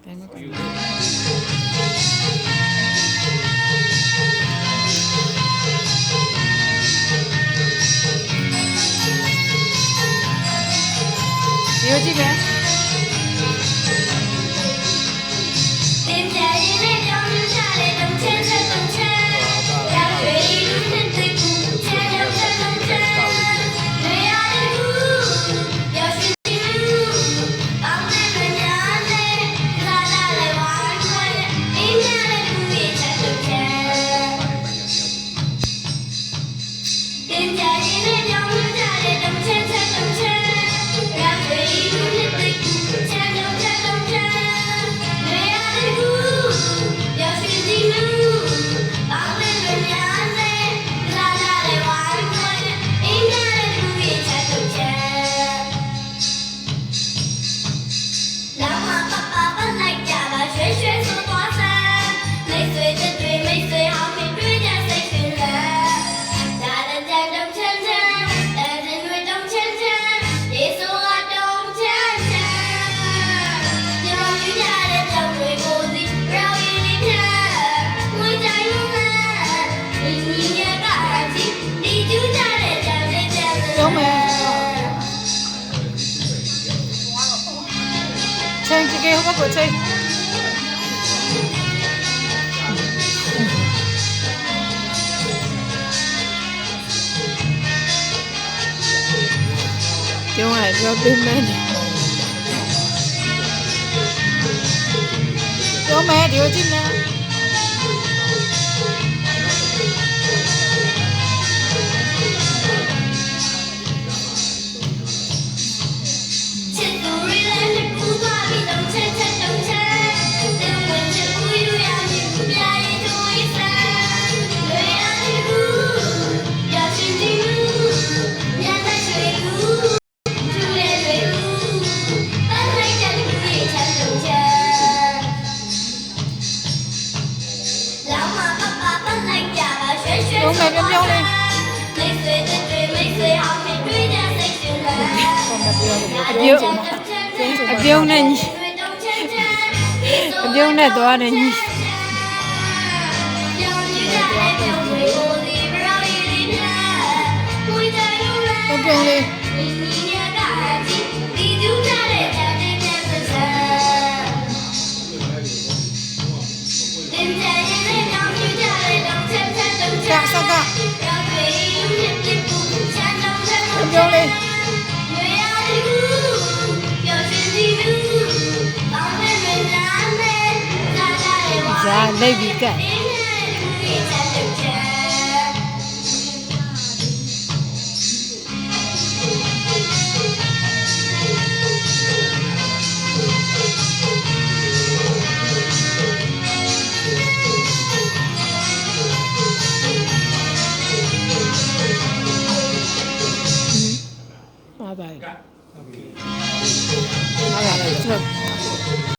တိုင်းကဒီလိုကြည့်မယ်ချိန်ကြည့်ဟိုဘက်ချိန်ပြောရပြောပေးမယ်ပြောမယ်ဒီလိုကြည့်မယ်ပြောမယ်ပြောလေအပြုံးနဲ့ညီအပြုံးနဲ့သွားတယ်ညီပြောလေsao cảပြောလေဇာလိုက်ပြီးကBye bye. Bye bye.